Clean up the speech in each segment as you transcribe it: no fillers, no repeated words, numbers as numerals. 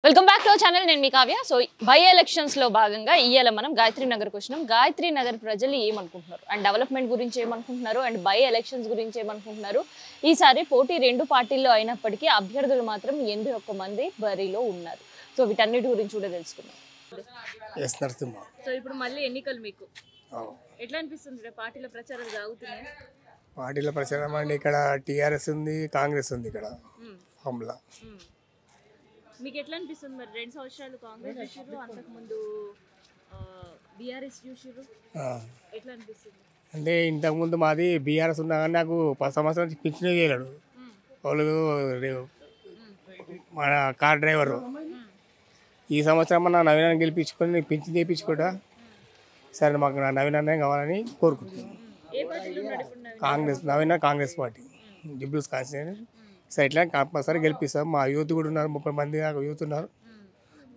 Welcome back to our channel. నేను మీ Kavya. So by elections లో భాగంగా ఇయ్యాల మనం గాయత్రి నగర్కి వచ్చినాం. గాయత్రి నగర్ ప్రజలు ఏమనుకుంటున్నారు అండ్ డెవలప్మెంట్ గురించి ఏమనుకుంటున్నారు అండ్ బై ఎలక్షన్స్ గురించి ఏమనుకుంటున్నారు. ఈసారి పోటీ రెండు పార్టీల్లో అయినప్పటికీ అభ్యర్థులు మాత్రం 81 మంది బరిలో ఉన్నారు. సో వీటన్నిటి గురించి కూడా తెలుసుకుందాం. సో ఇప్పుడు మళ్ళీ ఎన్నికలు మీకు ఎట్లా అనిపిస్తుంది? పార్టీల ప్రచారాలు సాగుతున్నాయి. పార్టీల ప్రచారం అంటే ఇక్కడ టీఆర్ఎస్ ఉంది, కాంగ్రెస్ ఉంది. ఇక్కడ హమ్లా మీకు ఎట్లా అనిపిస్తుంది? మరి 2 సంవత్సరాలు కాంగ్రెస్ చూసిరు, అంతకుముందు బీఆర్ఎస్ చూసిరు, ఎట్లా అనిపిస్తుంది? అంటే ఇంతకుముందు మాది బీఆర్ఎస్ ఉన్నా కానీ నాకు 10 సంవత్సరాల నుంచి పింఛనే చేయలేడు వాళ్ళు, మన కార్ డ్రైవరు. ఈ సంవత్సరం మన నవీనాన్ని గెలిపించుకొని పింఛన్ చేయించుకుంటా. సరే మాకు నా నవీనాన్నే కావాలని కోరుకుంటున్నాను. కాంగ్రెస్ పార్టీ డిబ్లూస్ కాన్స్టిట్యూన్సీ. సరే ఇట్లా కంపల్సరీ గెలిపిస్తాం. మా యూత్ కూడా ఉన్నారు, 30 మంది దాకా యూత్ ఉన్నారు.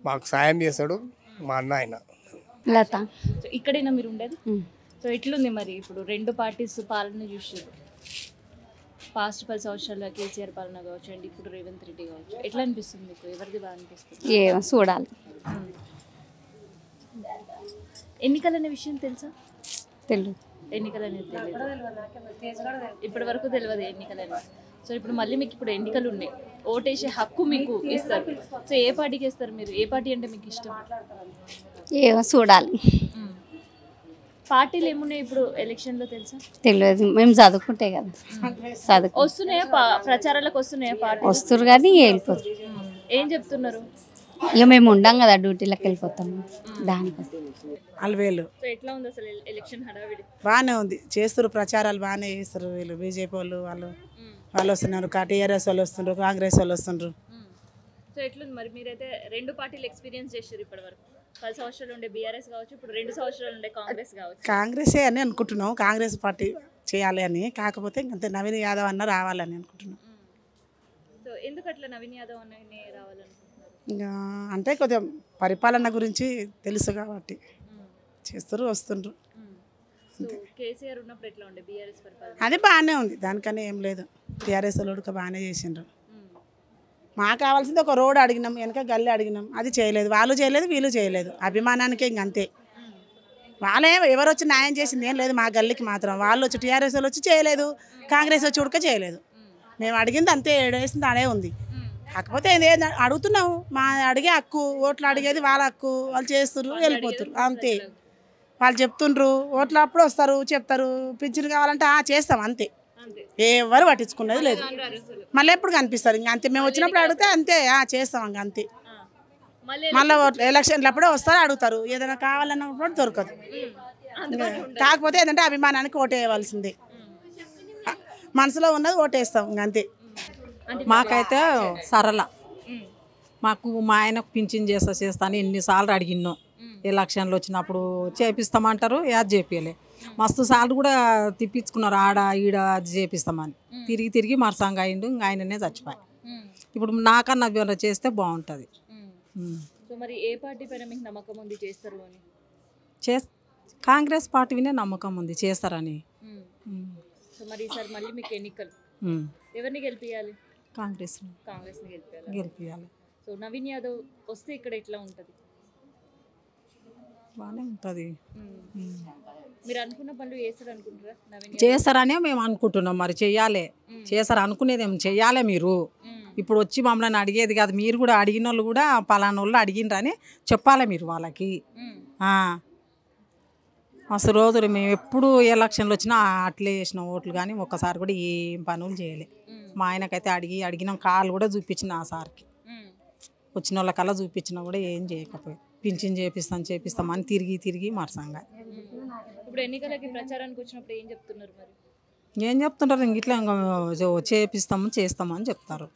మాకు సాయం చేస్తాడు మా అన్న. ఆయన లత ఇక్కడైనా మీరు ఉండేది. సో ఎట్లుంది మరి ఇప్పుడు 2 పార్టీస్ పాలన చూసారు? పాస్ట్ 10 సంవత్సరాల కేసీఆర్ పాలన కావచ్చు అండ్ ఇప్పుడు రేవంత్ రెడ్డి కావచ్చు, ఎట్లా అనిపిస్తుంది మీకు? ఎవరిది బాగా అనిపిస్తుంది? ఏమో చూడాలి. ఎన్నికలు అనే విషయం తెలుసా? తెలియదు. ఎన్నికలు అనేది తెలియదు, ఇప్పటి వరకు తెలియదు ఎన్నికలు అనేది. సో ఇప్పుడు మళ్ళీ మీకు ఇప్పుడు ఎన్నికలు ఉన్నాయి, ఓటేసే హక్కు మీకు ఇస్తారు. సో ఏ పార్టీకి ఇస్తారు మీరు? ఏ పార్టీ అంటే మీకు ఇష్టం? ఏమో చూడాలి. పార్టీలు ఏమున్నాయి ఇప్పుడు ఎలక్షన్లో తెలుసా? తెలియదు, మేము చదువుకుంటే కదా. వస్తున్నాయా ప్రచారాలకు? వస్తున్నాయా పార్టీ? వస్తారు కానీ వెళ్ళిపోతారు. ఏం చెప్తున్నారు? ఇక మేము ఉండం కదా, డ్యూటీలకు వెళ్ళిపోతాము. దానికోసం అలవేలు. సో ఎట్లా ఉంది అసలు ఎలక్షన్ హడావిడి? బాగానే ఉంది, చేస్తారు ప్రచారాలు బాగానే చేస్తారు. వీళ్ళు బీజేపీ వాళ్ళు వస్తున్నారు, టీఆర్ఎస్ వాళ్ళు వస్తుండ్రు, కాంగ్రెస్ వాళ్ళు వస్తుండ్రు. సో ఎట్లుంది మరి? మీరైతే 2 పార్టీలు ఎక్స్పీరియన్స్ చేశారు ఇప్పటి వరకు. 10 సంవత్సరాలు ఉండే బీఆర్ఎస్ కావచ్చు, ఇప్పుడు 2 సంవత్సరాలు ఉండే కాంగ్రెస్ కావచ్చు. కాంగ్రెసే అని అనుకుంటున్నాం, కాంగ్రెస్ పార్టీ చేయాలి అని. కాకపోతే అంతే నవీన్ యాదవ్ అన్న రావాలని అనుకుంటున్నాం. సో ఎందుకు అట్లా నవీన్ యాదవ్ అన్ననే రావాలనుకుంటున్నారు? ఇంకా అంటే కొద్దిగా పరిపాలన గురించి తెలుసు కాబట్టి చేస్తారు, వస్తుండ్రు. సో కేసీఆర్ ఉన్నప్పుడు ఎట్లా ఉండే బీఆర్ఎస్ పరిపాలన? అది బాగానే ఉంది, దానికనే ఏం లేదు. టీఆర్ఎస్ వాళ్ళు బాగానే చేసిండ్రు. మాకు కావాల్సింది ఒక రోడ్ అడిగినాం, వెనక గల్లీ అడిగినాం, అది చేయలేదు. వాళ్ళు చేయలేదు, వీళ్ళు చేయలేదు. అభిమానానికి ఇంకంతే. వాళ్ళే ఎవరు వచ్చి న్యాయం చేసింది ఏం లేదు మా గల్లీకి మాత్రం. వాళ్ళు వచ్చి టీఆర్ఎస్ వాళ్ళు వచ్చి చేయలేదు, కాంగ్రెస్ వచ్చి ఉడక చేయలేదు. మేము అడిగింది అంతే, ఏడేసింది అడే ఉంది. కాకపోతే ఏది అడుగుతున్నాము, మా అడిగే హక్కు, ఓట్లు అడిగేది వాళ్ళ హక్కు. వాళ్ళు చేస్తున్నారు, వెళ్ళిపోతారు అంతే. వాళ్ళు చెప్తుండ్రు, ఓట్లు అప్పుడు వస్తారు, చెప్తారు పింఛన్ కావాలంటే చేస్తాం అంతే. ఎవరు పట్టించుకున్నది లేదు. మళ్ళీ ఎప్పుడు కనిపిస్తారు ఇంకా అంతే. మేము వచ్చినప్పుడు అడిగితే అంతే చేస్తాం ఇంకా అంతే. మళ్ళీ ఎలక్షన్లు అప్పుడే వస్తారు, అడుగుతారు. ఏదైనా కావాలన్నప్పుడు దొరకదు. కాకపోతే ఏంటంటే అభిమానానికి ఓటు వేయవలసిందే, మనసులో ఉన్నది ఓటేస్తాం ఇంక అంతే. మాకైతే సరళ, మాకు మా ఆయనకు పింఛన్ చేస్తాను ఎన్నిసార్లు అడిగినాం. ఎలక్షన్లు వచ్చినప్పుడు చేపిస్తామంటారు, అది చేపియలే. మస్తు సార్లు కూడా తిప్పించుకున్నారు, ఆడ ఈడ అది చేపిస్తామని. తిరిగి మరసంగా అయిండు, ఇంకా ఆయననే చచ్చిపోయి. ఇప్పుడు నాకన్నా ఎవరైనా చేస్తే బాగుంటుంది. సో మరి ఏ పార్టీ పైన మీకు నమ్మకం ఉంది చేస్తారు అని? కాంగ్రెస్ పార్టీ వినే నమ్మకం ఉంది చేస్తారని. సో మరి ఈసారి మళ్ళీ మీకు ఎన్నికలు, ఎవరిని గెలిపియాలి? కాంగ్రెస్ని గెలిపియాలి. సో నవీన్ యాదవ్ వస్తే ఇక్కడ ఎట్లా ఉంటుంది? బాగానే ఉంటుంది. మీరు అనుకున్న పనులు చేస్తారు అనుకుంటారా? నవీన్ చేస్తారనే మేము అనుకుంటున్నాం. మరి చెయ్యాలి, చేస్తారు అనుకునేది ఏం చెయ్యాలి. మీరు ఇప్పుడు వచ్చి మమ్మల్ని అడిగేది కాదు, మీరు కూడా అడిగిన వాళ్ళు కూడా పలానా వాళ్ళు అడిగినరని చెప్పాలి మీరు వాళ్ళకి. అసలు రోజులు మేము ఎప్పుడు ఎలక్షన్లు వచ్చినా అట్లే చేసిన ఓట్లు, కానీ ఒక్కసారి కూడా ఏం పనులు చేయలే. మా ఆయనకైతే అడిగినాం, కాళ్ళు కూడా చూపించిన ఆ సార్కి. వచ్చిన వాళ్ళకల్లా చూపించినా కూడా ఏం చేయకపోయి పింఛన్ చేపిస్తామని తిరిగి మరసంగా. ఇప్పుడు ఎన్నికలకి ప్రచారానికి వచ్చినప్పుడు ఏం చెప్తున్నారు మరి? ఏం చెప్తుంటారు? ఇంక ఇట్లా ఇంకా చేస్తామని చెప్తారు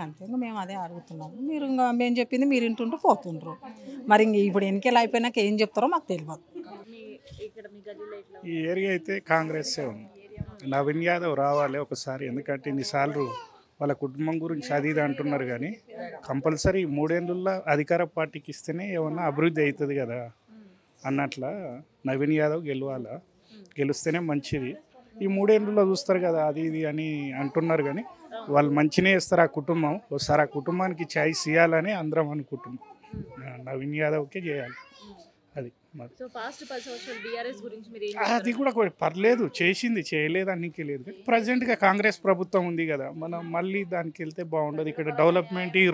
అంతే. ఇంకా మేము అదే అడుగుతున్నాము. మీరు ఇంకా మేము చెప్పింది మీరు వింటుంటూ పోతుండ్రు. మరి ఇంక ఇప్పుడు ఎన్నికలు అయిపోయినాక ఏం చెప్తారో మాకు తెలియదు. ఈ ఏరియా అయితే కాంగ్రెస్సే ఉంది. నవీన్ యాదవ్ రావాలి ఒకసారి, ఎందుకంటే ఇన్నిసార్లు వాళ్ళ కుటుంబం గురించి అది ఇది అంటున్నారు. కానీ కంపల్సరీ 3 ఏళ్ళల్లో అధికార పార్టీకి ఇస్తేనే ఏమన్నా అభివృద్ధి అవుతుంది కదా అన్నట్ల నవీన్ యాదవ్ గెలవాలా, గెలిస్తేనే మంచిది. ఈ 3 ఏళ్ళలో చూస్తారు కదా అది ఇది అని అంటున్నారు. కానీ వాళ్ళు మంచినే ఇస్తారు ఆ కుటుంబం. ఒకసారి ఆ కుటుంబానికి ఛాయిస్ ఇవ్వాలని అందరం అనుకుంటున్నాం. నవీన్ యాదవ్కే చేయాలి. అది మరి సో పాస్ట్ 10 సంవత్సరాలు బీఆర్ఎస్ గురించి మీరు ఏం అది కూడా పర్లేదు, చేసింది, చేయలేదు అన్నికి లేదు. ప్రజెంట్గా కాంగ్రెస్ ప్రభుత్వం ఉంది కదా, మనం మళ్ళీ దానికి వెళ్తే బాగుండదు. ఇక్కడ డెవలప్మెంట్, ఈ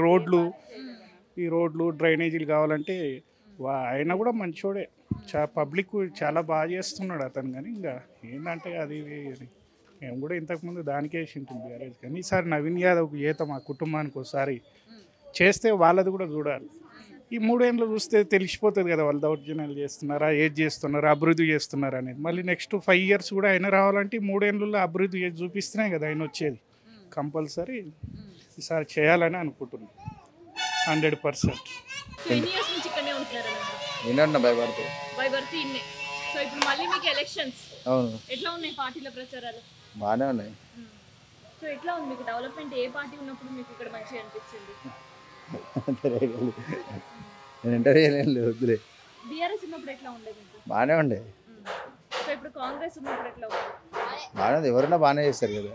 రోడ్లు డ్రైనేజీలు కావాలంటే ఆయన కూడా మంచోడే, పబ్లిక్ చాలా బాగా చేస్తున్నాడు అతను. కానీ ఇంకా ఏంటంటే అది మేము కూడా ఇంతకుముందు దానికే వేసింటుంది బీఆర్ఎస్. కానీ ఈసారి నవీన్ యాదవ్కి చేద్దాం, ఆ కుటుంబానికి ఒకసారి చేస్తే వాళ్ళది కూడా చూడాలి. ఈ 3 ఏళ్ళు చూస్తే తెలిసిపోతుంది కదా వాళ్ళు దౌర్జన్యాలు చేస్తున్నారా, ఏది చేస్తున్నారా, అభివృద్ధి చేస్తున్నారా అనేది. మళ్ళీ నెక్స్ట్ 5 ఇయర్స్ కూడా ఆయన రావాలంటే 3 ఏళ్ళలో అభివృద్ధి చేసి చూపిస్తేనే కదా ఆయన వచ్చేది. కంపల్సరీ ఈసారి చేయాలని అనుకుంటున్నాను 100%. ఎన్ని ఇయర్స్ నుంచి ఇక్కడనే ఉంటున్నారా? వినన్నా భయపడుతూ బై బర్త్ ఇన్నే. సో ఇప్పుడు మళ్ళీ మీకు ఎలక్షన్స్ అవును ఎట్లా ఉన్నాయి పార్టీల ప్రచారాలు? బాగానే ఉన్నాయి. సో ఎట్లా ఉంది మీకు డెవలప్మెంట్? ఏ పార్టీ ఉన్నప్పుడు మీకు ఇక్కడ మంచిగా అనిపించింది? నేను ఇంటర్వ్యూ వద్దులే. బీఆర్ఎస్ ఉన్నప్పుడు ఎట్లా ఉండేది మీకు? బాగానే ఉండే. సో ఇప్పుడు కాంగ్రెస్ ఉన్నప్పుడు ఎట్లా ఉంది? బాగానే ఉంది, ఎవరైనా బాగానే చేస్తారు కదా.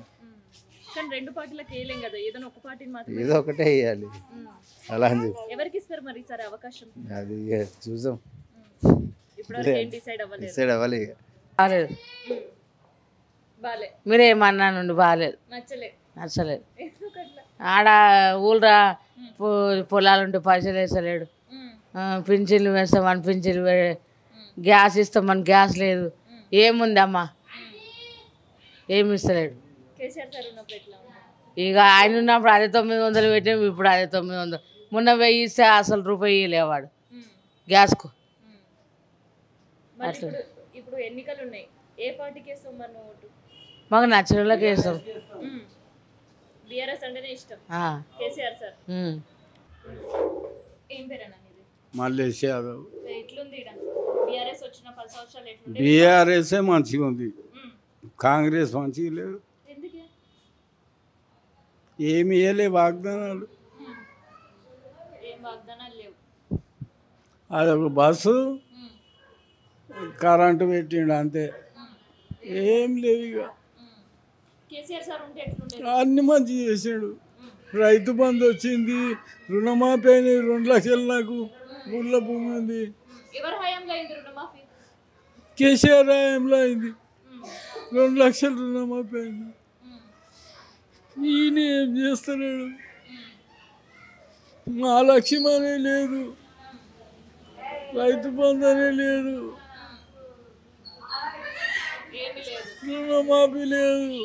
కానీ 2 పార్టీలకు వేయలేం కదా, ఏదైనా ఒక పార్టీని మాత్రం. ఏదో ఒకటే వేయాలి అలా అని చెప్పి. ఎవరికి ఇస్తారు మరి ఈసారి అవకాశం? అది చూద్దాం, ఇప్పుడు ఏం డిసైడ్ అవ్వలేదు. డిసైడ్ అవ్వాలి. బాగాలేదు. బాలే మీరేమన్నా నుండి బాగాలేదు, నచ్చలేదు. నచ్చలేదు. ఎందుకు అట్లా? ఆడ ఊళ్ళో పొలాలుంటే పైసలు వేస్తలేడు, పింఛన్లు వేస్తామని పింఛన్లు, గ్యాస్ ఇస్తామని గ్యాస్ లేదు. ఏముందమ్మా, ఏమి ఇస్తలేడు. కేసీఆర్ సార్ ఉన్నప్పుడు ఎట్లా ఉంది? ఇక ఆయన ఉన్నప్పుడు అదే 900 పెట్టాము, ఇప్పుడు అదే 900. మొన్న 1000 ఇస్తే అసలు రూపాయి లేవాడు గ్యాస్కు. మరి ఇప్పుడు ఎన్నికలు ఉన్నాయి, ఏ పార్టీకి వేస్తాం మరి నువ్వు ఓటు? మాకు నచ్చిన వాళ్ళకి వేస్తాం. బీఆర్ఎస్ అంటేనే ఇష్టం. కేసీఆర్ సార్ ఏం పేరన్నా ఇది? మల్లేష్ యాదవ్. ఎట్లుంది ఈడ? బీఆర్ఎస్ వచ్చిన 10 సంవత్సరాలు ఎట్లుంది? బీఆర్ఎస్ఏ మంచిగా ఉంది, కాంగ్రెస్ మంచిగా లేదు. ఎందుకే? ఏమి వేయలే వాగ్దానాలు. ఏం వాగ్దానాలు లేవు. అదొక బస్సు, కరెంటు పెట్టిండు అంతే, ఏం లేవు. ఇక కేసీఆర్ సార్ ఉంటే ఎట్లుండేది? అన్ని మంచి చేసాడు. రైతు బంధు వచ్చింది, రుణమాఫీ అయినాయి 2 లక్షలు. నాకు ఊళ్ళో భూమి ఉంది. ఎవరి హయాంలో అయింది రుణమాఫీ? కేసీఆర్ హయాంలో అయింది, 2 లక్షలు రుణమాఫీ అయింది. ఈయన ఏం చేస్తలేడు, మా లక్ష్యం అనే లేదు, రైతు బంధు అనే లేదు, రుణమాఫీ లేదు.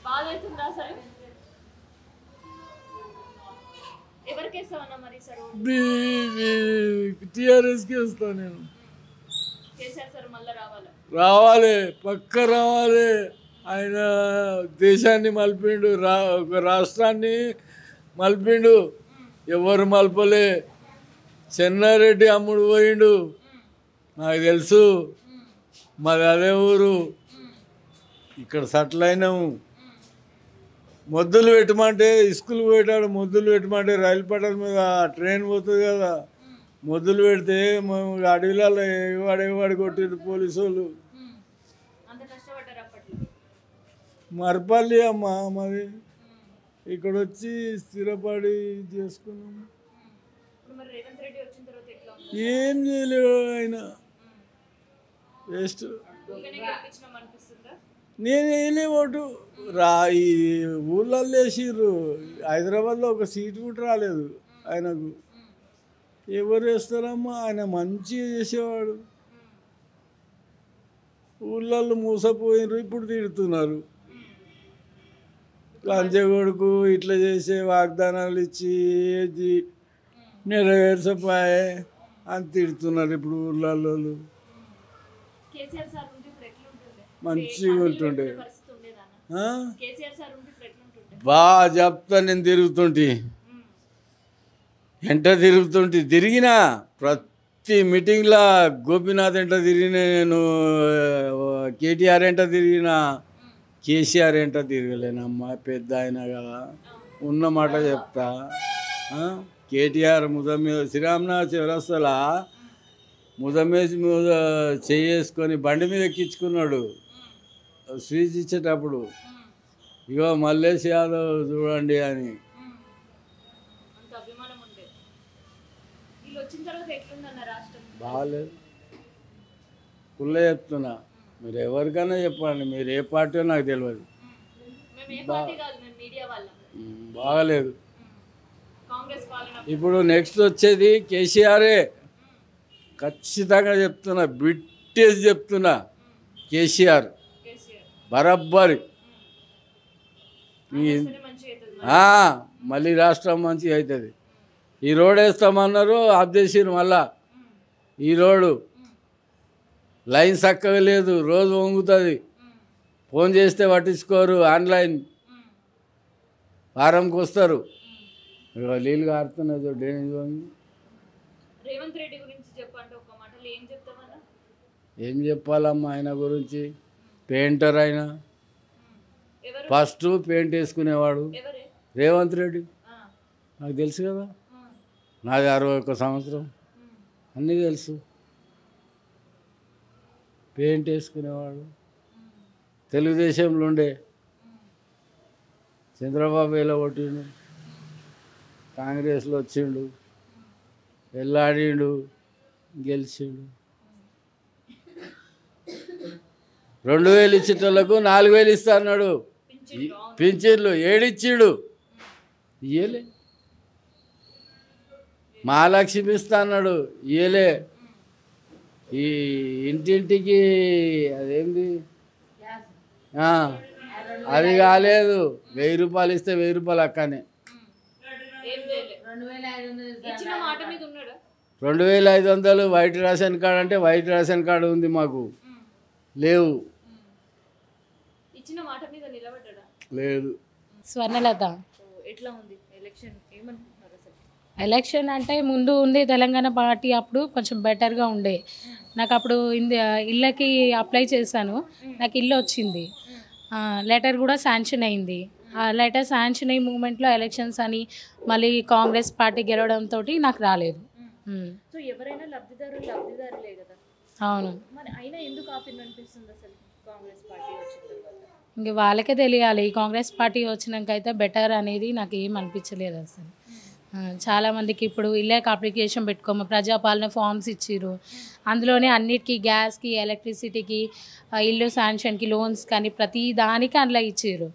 బాధ అవుతుందా సరే? ఎవరికి వేస్తామన్నా మరి సార్? టీఆర్ఎస్కి వేస్తాను నేను. కేసీఆర్ సార్ మళ్ళీ రావాలి? రావాలి, పక్క రావాలి. ఆయన దేశాన్ని మలిపిండు, ఒక రాష్ట్రాన్ని మలిపిండు. ఎవరు మలపలే. చెన్నారెడ్డి అమ్ముడు పోయిండు, నాకు తెలుసు. మాది అదే ఊరు, ఇక్కడ సెటిల్ అయినాము. మొద్దులు పెట్టమంటే స్కూల్ పోయేటాడు, మొద్దులు పెట్టమంటే రైలు పట్టాల మీద ట్రైన్ పోతుంది కదా, మొద్దులు పెడితే మేము అడవిలలో ఎగవాడు కొట్టిండు పోలీసు వాళ్ళు. మరపల్లి అమ్మ మరి, ఇక్కడ వచ్చి స్థిరపడి చేసుకున్నాం. ఏం చేయలేడు ఆయన, వేస్ట్. నేను వేయలే ఓటు. ఈ ఊళ్ళల్లో వేసిర్రు, హైదరాబాద్లో ఒక సీటు కూడా రాలేదు ఆయనకు. ఎవరు వేస్తారమ్మా, ఆయన మంచిగా చేసేవాడు. ఊళ్ళల్లో మూసపోయినరు, ఇప్పుడు తిడుతున్నారు. లంచగొడుకు ఇట్లా చేసే వాగ్దానాలు ఇచ్చి ఏది నెరవేర్చపాయే అని తిడుతున్నారు ఇప్పుడు ఊళ్ళల్లో. మంచిగా ఉంటుండే. బాగా చెప్తా, నేను తిరుగుతుంటే తిరిగినా ప్రతి మీటింగ్లో. గోపీనాథ్ ఎంట తిరిగిన నేను, కేటీఆర్ ఎంట తిరిగినా, కేసీఆర్ ఎంట తిరగలేనమ్మా. పెద్ద ఆయన కదా, ఉన్న మాట చెప్తా. కేటీఆర్ ముదమే శ్రీరామనాథ చౌరస్తలా ముదమేసి మీద చేసుకొని బండి మీద ఎక్కించుకున్నాడు స్పీచ్ ఇచ్చేటప్పుడు ఇగో మల్లేష్ యాదవ్ చూడండి అని. అంత అభిమానం ఉండే. వీళ్ళు వచ్చిన తర్వాత ఎట్లుందన్న రాష్ట్రం? బాగాలేదు. ఫుల్లే చెప్తున్నా, మీరు ఎవరికైనా చెప్పండి, మీరు ఏ పార్టీ నాకు తెలియదు. మేము ఏ పార్టీ కాదు, మేము మీడియా వాళ్ళం. బాగలేదు. కాంగ్రెస్ పాలన ఇప్పుడు నెక్స్ట్ వచ్చేది కేసీఆరే. ఖచ్చితంగా చెప్తున్నా, బిట్టేసి చెప్తున్నా, కేసీఆర్ బరబ్బరి. మళ్ళీ రాష్ట్రం మంచిగా అవుతుంది. ఈ రోడ్ వేస్తామన్నారు, ఆఫ్ చేసిరు. మళ్ళా ఈ రోడ్డు లైన్ చక్కగా లేదు, రోజు వంగుతుంది. ఫోన్ చేస్తే పట్టించుకోరు, ఆన్లైన్ వారంకి వస్తారు. నీళ్ళు కారుతున్నది డ్రైనేజ్ వంగి. రేవంత్ రెడ్డి గురించి చెప్పండి ఒక మాటలో, ఏం చెప్తామన్నా? ఏం చెప్పాలమ్మా ఆయన గురించి? పెయింటర్ ఆయన, ఫస్ట్ పెయింట్ వేసుకునేవాడు రేవంత్ రెడ్డి. నాకు తెలుసు కదా, నాది 61 సంవత్సరం, అన్నీ తెలుసు. పెయింట్ వేసుకునేవాడు. తెలుగుదేశంలో ఉండే చంద్రబాబు ఎలా కొట్టిండు, కాంగ్రెస్లో వచ్చిండు, వెళ్ళాడిండు, గెలిచిండు. 2000 ఇచ్చేటోళ్ళకు 4000 ఇస్తా అన్నాడు. పింఛన్లు ఏడిచ్చిండు, ఇయ్యలే. మహాలక్ష్మి ఇస్తా అన్నాడు, ఇయ్యలే. ఈ ఇంటింటికి అదేంది అది కాలేదు. 1000 రూపాయలు ఇస్తే 1000 రూపాయలు అక్కనే. 2500 వైట్ రేషన్ కార్డు అంటే వైట్ రేషన్ కార్డు ఉంది, మాకు లేవు. ఇచ్చిన మాట మీద నిలబడ్డా లేదు. స్వర్ణలత, ఎట్లా ఉంది ఎలక్షన్? ఏమనుకుంటున్నారు అసలు? ఎలక్షన్ అంటే ముందు ఉంది తెలంగాణ పార్టీ, అప్పుడు కొంచెం బెటర్గా ఉండే. నాకు అప్పుడు ఇళ్ళకి అప్లై చేశాను, నాకు ఇల్లు వచ్చింది, లెటర్ కూడా శాంక్షన్ అయింది. ఆ లెటర్ శాంక్షన్ అయ్యే మూమెంట్లో ఎలక్షన్స్ అని మళ్ళీ కాంగ్రెస్ పార్టీ గెలవడంతో నాకు రాలేదు. సో ఎవరైనా లబ్ధిదారులే కదా. అవును. మరి అయినా ఎందుకు ఆపిందనిపిస్తుంది అసలు కాంగ్రెస్ పార్టీ వచ్చిన తర్వాత? ఇంక వాళ్ళకే తెలియాలి. కాంగ్రెస్ పార్టీ వచ్చినాక అయితే బెటర్ అనేది నాకు ఏం అనిపించలేదు అసలు. చాలామందికి ఇప్పుడు ఇళ్ళకి అప్లికేషన్ పెట్టుకోము, ప్రజాపాలన ఫామ్స్ ఇచ్చిర్రు, అందులోనే అన్నిటికీ గ్యాస్కి, ఎలక్ట్రిసిటీకి, ఇల్లు శాంక్షన్కి, లోన్స్ కానీ ప్రతి దానికి అందులో ఇచ్చిర్రు.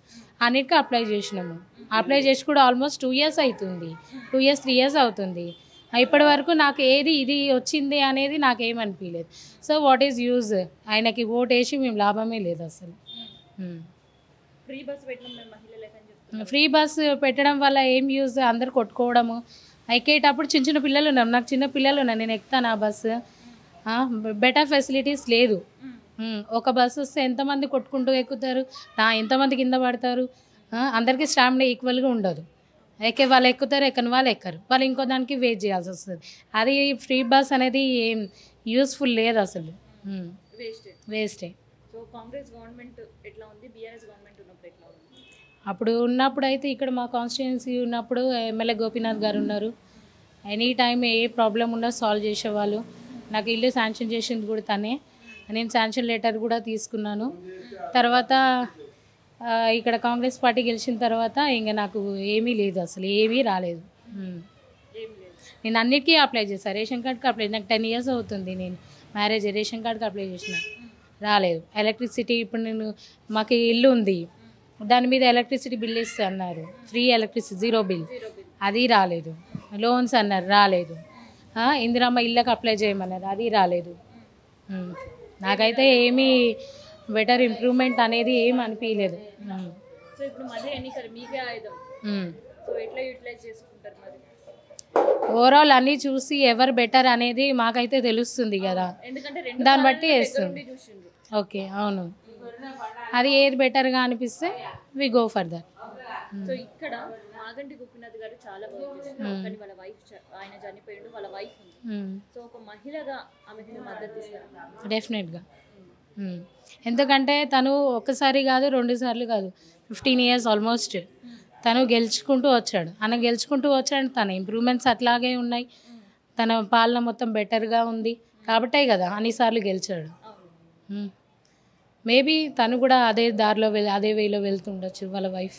అన్నిటికీ అప్లై చేసినాము. అప్లై చేసి కూడా ఆల్మోస్ట్ 2 years అవుతుంది, 2 years 3 years అవుతుంది. ఇప్పటి వరకు నాకు ఏది ఇది వచ్చింది అనేది నాకేమనిపించలేదు. So what is use? ఆయనకి ఓట్ వేసి మేము లాభమే లేదు అసలు. ఫ్రీ బస్ పెట్టడం మేము మహిళలకని చెప్తున్నాం. ఫ్రీ బస్ పెట్టడం వల్ల ఏం యూజ్? అందరు కొట్టుకోవడము. ఎక్కేటప్పుడు చిన్న చిన్న పిల్లలు ఉన్నారు, నాకు చిన్న పిల్లలు ఉన్నారు, నేను ఎక్కుతాను ఆ బస్సు. బెటర్ ఫెసిలిటీస్ లేదు. ఒక బస్సు వస్తే ఎంతమంది కొట్టుకుంటూ ఎక్కుతారు, ఎంతమంది కింద పడతారు. అందరికీ స్టామినా ఈక్వల్గా ఉండదు. ఎక్కే వాళ్ళు ఎక్కుతారు, ఎక్కని వాళ్ళు ఎక్కరు, వాళ్ళు ఇంకో దానికి వెయిట్ చేయాల్సి వస్తుంది. అది ఫ్రీ బస్ అనేది ఏం యూస్ఫుల్ లేదు అసలు, వేస్టే. సో కాంగ్రెస్ గవర్నమెంట్ ఎట్లా ఉంది, బీఆర్ఎస్ గవర్నమెంట్ ఉన్నప్పుడు ఎట్లా ఉంది? అప్పుడు ఉన్నప్పుడు అయితే ఇక్కడ మా కాన్స్టిట్యున్సీ ఉన్నప్పుడు ఎమ్మెల్యే గోపీనాథ్ గారు ఉన్నారు. ఎనీ టైం ఏ ప్రాబ్లం ఉన్నా సాల్వ్ చేసేవాళ్ళు. నాకు ఇల్లు శాంక్షన్ చేసింది కూడా తనే. నేను శాంక్షన్ లెటర్ కూడా తీసుకున్నాను. తర్వాత ఇక్కడ కాంగ్రెస్ పార్టీ గెలిచిన తర్వాత ఇంకా నాకు ఏమీ లేదు అసలు, ఏమీ రాలేదు. నేను అన్నిటికీ అప్లై చేశాను. రేషన్ కార్డ్కి అప్లై, నాకు 10 years అవుతుంది నేను మ్యారేజ్, రేషన్ కార్డ్కి అప్లై చేసిన, రాలేదు. ఎలక్ట్రిసిటీ ఇప్పుడు నేను, మాకు ఇల్లు ఉంది, దాని మీద ఎలక్ట్రిసిటీ బిల్ ఇస్తే అన్నారు, ఫ్రీ ఎలక్ట్రిసిటీ 0 బిల్, అది రాలేదు. లోన్స్ అన్నారు, రాలేదు. ఇందిరమ్మ ఇళ్ళకి అప్లై చేయమన్నారు, అది రాలేదు. నాకైతే ఏమీ బెటర్ ఇంప్రూవ్మెంట్ అనేది ఏం అనిపించలేదు. సో ఇప్పుడు మళ్ళీ ఎన్నికలు మీకే ఆయుధం, సో ఎట్లా యూటిలైజ్ చేసుకుంటారు మరి? ఓవరాల్ అన్నీ చూసి ఎవరు బెటర్ అనేది మాకైతే తెలుస్తుంది కదా, దాన్ని బట్టి వేస్తుంది. ఓకే, అవును, అది ఏది బెటర్గా అనిపిస్తే we go for that. So ఇక్కడ మాగంటి గోపీనాథ్ గారు చాలా వర్క్ చేస్తున్నారు, కానీ వాళ్ళ వైఫ్, ఆయన చనిపోయిండు, వాళ్ళ వైఫ్ ఉంది. సో ఒక మహిళగా ఆమెకి మద్దతు ఇస్తారు డెఫినెట్గా. ఎందుకంటే తను ఒకసారి కాదు, 2 సార్లు కాదు, 15 years ఆల్మోస్ట్ తను గెలుచుకుంటూ వచ్చాడు. తన ఇంప్రూవ్మెంట్స్ అట్లాగే ఉన్నాయి, తన పాలన మొత్తం బెటర్గా ఉంది కాబట్టే కదా అన్నిసార్లు గెలిచాడు. మేబీ తను కూడా అదే దారిలో అదే వేలో వెళ్తుండొచ్చు వాళ్ళ వైఫ్.